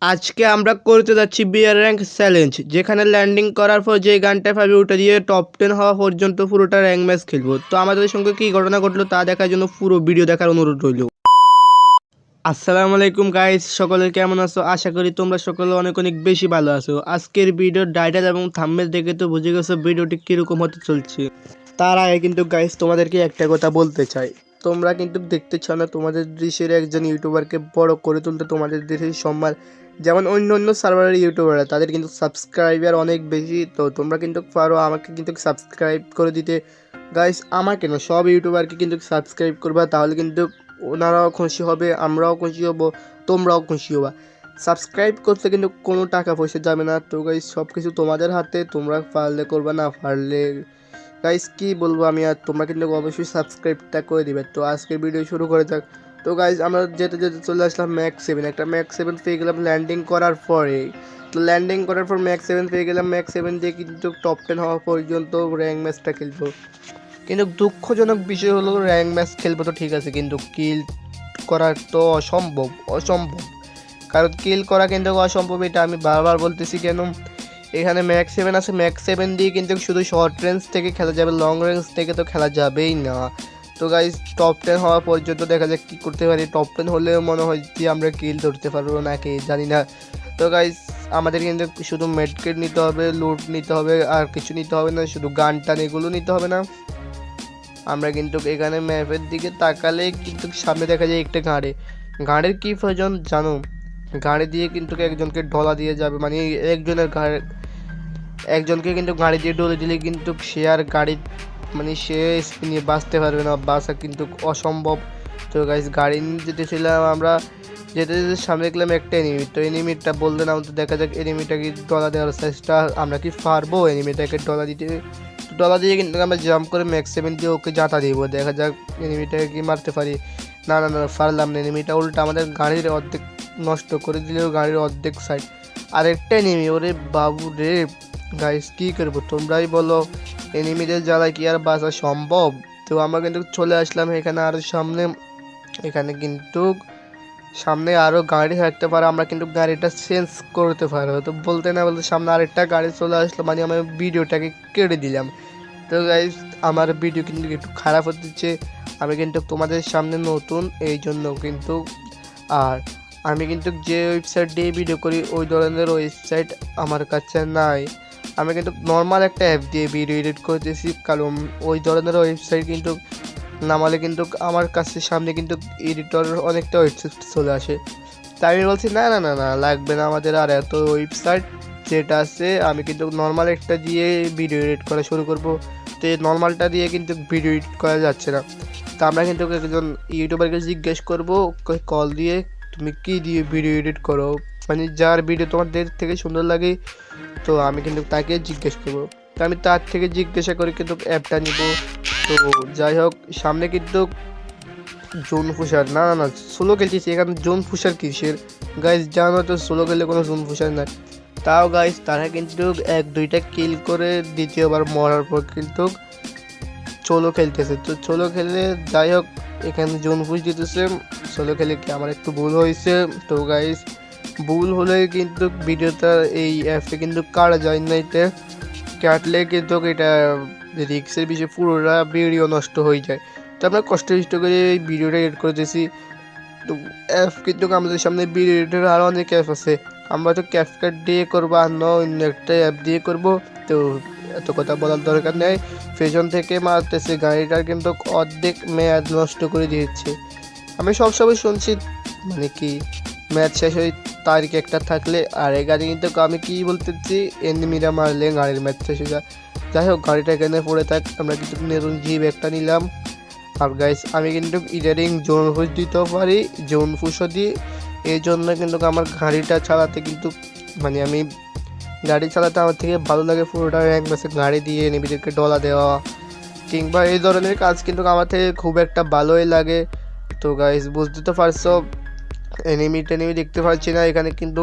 আজকে আমরা করতে যাচ্ছি বিয়ার র্যাঙ্ক চ্যালেঞ্জ, যেখানে ল্যান্ডিং করার পর যে গানটা পাবে ওটা দিয়ে টপ 10 হওয়া পর্যন্ত পুরোটা র্যাঙ্ক ম্যাচ খেলবো। তো আমাদের সঙ্গে কি ঘটনা ঘটলো তা দেখার জন্য পুরো ভিডিও দেখার অনুরোধ রইল। আসসালামু আলাইকুম গাইস, সকলে কেমন আছো? আশা করি তোমরা সকলে অনেক অনেক বেশি ভালো আছো। আজকের ভিডিওর টাইটেল এবং থাম্বনেল দেখে তো বুঝে গেছো ভিডিওটি কিরকম হতে চলছে। তার আগে কিন্তু গাইস তোমাদেরকে একটা কথা বলতে চাই, তোমরা কিন্তু দেখতে চাও না তোমাদের দেশের একজন ইউটিউবারকে বড় করে তুলতে, তোমাদের দেশের সম্মান যেমন অন্য অন্য সার্ভারের ইউটিউবাররা তাদের কিন্তু সাবস্ক্রাইবার অনেক বেশি। তো তোমরা কিন্তু পারো আমাকে কিন্তু সাবস্ক্রাইব করে দিতে। গাইস আমাকে না, সব ইউটিউবারকে কিন্তু সাবস্ক্রাইব করবা, তাহলে কিন্তু ওনারাও খুশি হবে, আমরাও খুশি হব, তোমরাও খুশি হবা। সাবস্ক্রাইব করতে কিন্তু কোনো টাকা পয়সা যাবে না। তো গাইস সব কিছু তোমাদের হাতে, তোমরা পারলে করবা, না পারলে গাইস কি বলবো আমি। আর তোমরা কিন্তু অবশ্যই সাবস্ক্রাইবটা করে দিবে। তো আজকের ভিডিও শুরু করে যাক। তো গাইস আমরা যেতে যেতে চলে আসলাম ম্যাক্স 7, একটা ম্যাক্স 7 পেয়ে গেলাম ল্যান্ডিং করার পরে। তো ল্যান্ডিং করার পর ম্যাক্স 7 পেয়ে গেলাম, ম্যাক্স 7 দিয়ে কিন্তু টপ 10 হওয়া পর্যন্ত র্যাঙ্ক ম্যাচটা খেলবো। কিন্তু দুঃখজনক বিষয় হলো র্যাঙ্ক ম্যাচ খেলবো তো ঠিক আছে, কিন্তু কিল করার তো অসম্ভব অসম্ভব। কারণ কিল করা কিন্তু অসম্ভব, এটা আমি বারবার বলতেছি। কেন? এখানে ম্যাক্স 7 আছে, ম্যাক্স 7 দিয়ে কিন্তু শুধু শর্ট রেঞ্জ থেকে খেলা যাবে, লং রেঞ্জ থেকে তো খেলা যাবেই না। তো গাইজ টপ 10 হওয়া পর্যন্ত দেখা যাক কী করতে পারি। টপ 10 হলেও মনে হয় যে আমরা কিল ধরতে পারবো নাকি জানি না। তো গাইজ আমাদের কিন্তু শুধু মেডকেট নিতে হবে, লুট নিতে হবে, আর কিছু নিতে হবে না, শুধু গান টান এগুলো নিতে হবে না। আমরা কিন্তু এখানে ম্যাপের দিকে তাকালে কিন্তু সামনে দেখা যায় একটা গাড়ির কী প্রয়োজন জানো? গাড়ি দিয়ে কিন্তু একজনকে ঢলা দিয়ে যাবে, মানে একজনকে কিন্তু গাড়ি দিয়ে ডলে দিলে কিন্তু সে আর গাড়ি, মানে সে নিয়ে বাঁচতে পারবে না, বাঁচা কিন্তু অসম্ভব। তো গাইস গাড়ি নিয়ে যেতেছিলাম আমরা, যেতে যেতে সামনে দেখলাম একটা এনিমি। তো এনিমিটা বলতে না তো দেখা যাক এনিমিটাকে ডলা দেওয়ার চেষ্টা, আমরা কি পারবো এনিমিটাকে ডলা দিতে? ডলা দিয়ে কিন্তু আমরা জাম্প করে ম্যাক্স 7 দিয়ে ওকে জাতা দিব, দেখা যাক এনিমিটাকে কি মারতে পারি। না না না, পারলাম না। এনিমিটা উল্টা আমাদের গাড়ির অর্ধেক নষ্ট করে দিল, গাড়ির অর্ধেক সাইড। আরেকটা এনিমি, ওরে বাবু রে। গাইস কী করবো তোমরাই বলো, এনিমিদের জ্বালায় কি আর বাঁচা সম্ভব? তো আমরা কিন্তু চলে আসলাম এখানে আরও সামনে। এখানে কিন্তু সামনে আরও গাড়ি থাকতে পারে, আমরা কিন্তু গাড়িটা চেঞ্জ করতে পারবো। তো বলতে না বলতে সামনে আরেকটা গাড়ি চলে আসলো, মানে আমি ভিডিওটাকে কেটে দিলাম। তো গাইস আমার ভিডিও কিন্তু একটু খারাপ হচ্ছে, আমি কিন্তু তোমাদের সামনে নতুন এই জন্য কিন্তু। আর আমি কিন্তু যে ওয়েবসাইট দিয়ে ভিডিও করি ওই ধরনের ওয়েবসাইট আমার কাছে নাই। আমি কিন্তু নর্মাল একটা অ্যাপ দিয়ে ভিডিও এডিট করতেছি, কারণ ওই ধরনের ওয়েবসাইট কিন্তু নামালে কিন্তু আমার কাছে সামনে কিন্তু এডিটর অনেকটা ওয়েবসাইট চলে আসে। তাই আমি বলছি না না না না, লাগবে না আমাদের আর এত ওয়েবসাইট। যেটা আছে আমি কিন্তু নর্মাল একটা দিয়ে ভিডিও এডিট করা শুরু করব। তো এই নর্মালটা দিয়ে কিন্তু ভিডিও এডিট করা যাচ্ছে না। তো আমরা কিন্তু একজন ইউটিউবারকে জিজ্ঞেস করবো কল দিয়ে, তুমি কি দিয়ে ভিডিও এডিট করো, মানে যার ভিডিও তোমাদের থেকে সুন্দর লাগে। তো আমি কিন্তু তাকে জিজ্ঞেস করবো, তো আমি তার থেকে জিজ্ঞাসা করে কিন্তু অ্যাপটা নিব। তো যাই হোক সামনে কিন্তু জোন ফুসার, না না না সোলো খেলতেছি এখানে, জোন ফুসার কিসের? গাইস জানো তো সোলো খেললে কোনো জোন ফুসার নাই। তাও গাইস তারা কিন্তু 1-2টা কিল করে দ্বিতীয়বার মরার পর কিন্তু সোলো খেলতেছে। তো সোলো খেলে যাই হোক এখানে জোন ফুস দিতেছে। সোলো খেলে কি আমার একটু ভুল হয়েছে। তো গাইস ভুল হলে কিন্তু ভিডিওটা এই অ্যাপে কিন্তু কাটা যায় না, এতে কাটলে কিন্তু এটা রিক্সের বিষয়ে পুরোটা ভিডিও নষ্ট হয়ে যায়। তো আমরা কষ্ট করে এই ভিডিওটা এডিট করতেছি। তো অ্যাপ কিন্তু আমাদের সামনে ভিডিও এডিটের আরও অনেক অ্যাপ আছে, আমরা তো ক্যাপকাট দিয়ে করবো আর অন্য একটা অ্যাপ দিয়ে করব। তো এত কথা বলার দরকার নেই, পেছন থেকে মারতেছে গাড়িটার কিন্তু অর্ধেক মেয়াদ নষ্ট করে দিয়েছে। আমি সবসময় শুনছি মানে কি ম্যাচ শেষ হয়ে তারিখ একটা থাকলে, আর এই গাড়ি কিন্তু আমি কি বলতেছি এনিমিরা মারলে গাড়ির ম্যাচ শেষ হয়ে যায়। যাই হোক গাড়িটা এখানে পড়ে থাক, আমরা কিন্তু নতুন জিপ একটা নিলাম। আর গাইস আমি কিন্তু ইদারিং জোন ফুস দিতেও পারি, জোন ফুসও দিই। এই জন্য কিন্তু আমার গাড়িটা চালাতে কিন্তু, মানে আমি গাড়ি চালাতে আমার থেকে ভালো লাগে পুরোটা র্যাঙ্ক ম্যাচে গাড়ি দিয়ে এনিমিদেরকে ডলা দেওয়া কিংবা এই ধরনের কাজ কিন্তু আমার থেকে খুব একটা ভালোই লাগে। তো গাইস বুঝতে তো পারছো, এনিমি টেনিমি দেখতে পাচ্ছি না এখানে, কিন্তু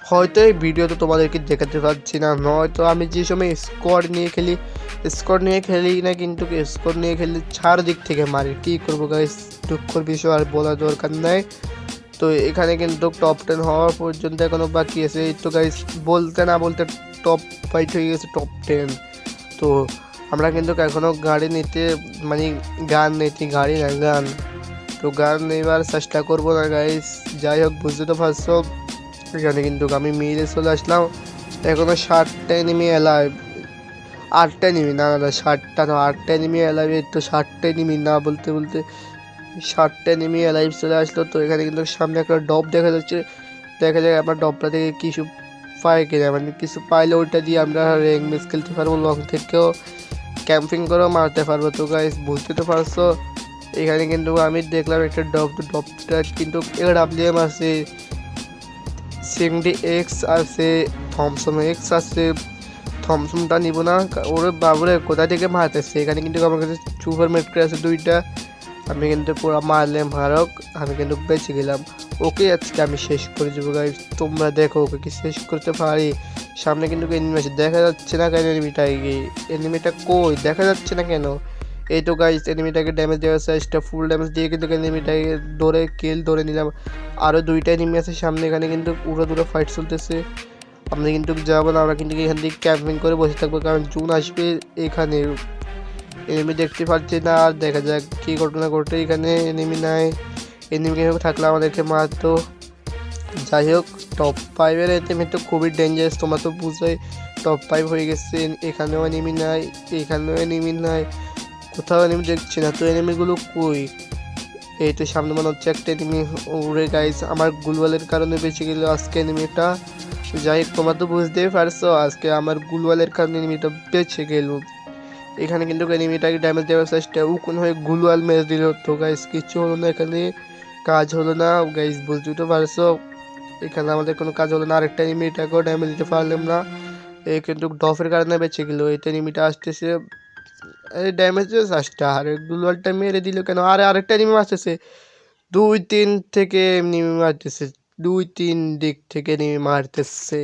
হয়তো এই ভিডিওতে তোমাদেরকে দেখাতে পারছি না, নয়তো আমি যে সময় স্কোয়াড নিয়ে খেলি না, কিন্তু স্কোয়াড নিয়ে খেলি চারদিক থেকে মারি। কী করবো গাইস, দুঃখের বিষয় আর বলার দরকার নাই। তো এখানে কিন্তু টপ 10 হওয়া পর্যন্ত এখনো বাকি আছে। এই তো গাইস বলতে না বলতে টপ 5 হয়ে গেছে, টপ 10। তো আমরা কিন্তু এখনো গাড়ি নিতে মানে গান নিতে, গাড়ি না গান, তো গান নেবার চেষ্টা করবো না গাইস। যাই হোক বুঝতে তো পারছো, এখানে কিন্তু আমি মিলে চলে আসলাম। এখনো 60টা এনিমি এলাইভ, 8টা এনিমি, না না না 60টা না 8টা এনিমি এলাইভ। তো 60টা এনিমি না বলতে বলতে 60টা এনিমি এলাইভ চলে আসলো। তো এখানে কিন্তু সামনে একটা ডব দেখা যাচ্ছে, দেখা যায় আমরা ডবটা থেকে কিছু পাই কিনা, মানে কিছু পাইলে ওইটা দিয়ে আমরা র্যাঙ্ক ম্যাচ খেলতে পারবো, লং থেকেও ক্যাম্পিং করেও মারতে পারবো। তো গাইস বুঝতে তো পারছো, এখানে কিন্তু আমি দেখলাম একটা ডব, তো ডবটা কিন্তু এডাব্লিউএম আছে, সিএমডি এক্স আছে, থমসন এক্স আছে। থমসনটা নিব না, ওরে বাবুরে কোথা থেকে মারতেছে। এখানে কিন্তু আমার কাছে সুপার মেট্রো আছে 2টা, আমি কিন্তু পুরো মারলাম মারক, আমি কিন্তু বেঁচে গেলাম। ওকে আজকে আমি শেষ করে দেবো গাইস, তোমরা দেখো ওকে কি শেষ করতে পারি। সামনে কিন্তু এনিমি আছে, দেখা যাচ্ছে না কেন এনিমিটা, এনিমিটা কই দেখা যাচ্ছে না কেন। এই তো গাইস এনিমিটাকে ড্যামেজ দেওয়ার চেষ্টা, ফুল ড্যামেজ দিয়ে কিন্তু এনিমিটাকে ধরে কিল ধরে নিলাম। আরও 2টা এনিমি আছে সামনে, এখানে কিন্তু পুরো দূরে ফাইট চলতেছে। আমরা কিন্তু যাবো না, আমরা কিন্তু এখান থেকে ক্যাম্পিং করে বসে থাকবো, কারণ জুন আসবে। এখানে এনিমি দেখতে পাচ্ছি না, আর দেখা যাক কী ঘটনা ঘটে। এখানে এনিমি নাই, এনিমি থাকলে আমাদেরকে মারতো। যাই হোক টপ 5-এর এনিমি তো খুবই ডেঞ্জারাস, তোমরা তো বুঝোই। টপ 5 হয়ে গেছে, এখানেও এনিমি নাই, এখানেও এনিমি নাই, কোথাও এনিমি দেখছি না। তো এনিমিগুলো কই? এই তো সামনে মনে হচ্ছে একটা এনিমি উড়ে গাইস, আমার গুলওয়ালের কারণে বেঁচে গেল আজকে এনিমিটা। যাই হোক তোমরা তো বুঝতেই পারছো, আজকে আমার গুলওয়ালের কারণে এনিমিটা বেঁচে গেল। এখানে কিন্তু এনিমিটাকে ড্যামেজ দেওয়ার চেষ্টা, উকুন হয়ে গুলওয়াল মেরে দিল। তো গাইস কিছু হলো না, এখানে কাজ হলো না গাইস, বুঝতেই তো পারছো। এখানে আমাদের কোনো কাজ হলো না, আরেকটা এনিমিটাকেও ড্যামেজ দিতে পারলাম না। এই কিন্তু ডফের কারণে বেঁচে গেল। এই এনিমিটা আসতেছে, এই ড্যামেজ আসটা আর গুলওয়ালটা মেরে দিল কেন। আরে আরেকটা এনিমি আসতেছে, 2-3 থেকে এনিমি মারতেছে, 2-3 দিক থেকে এনিমি মারতেছে।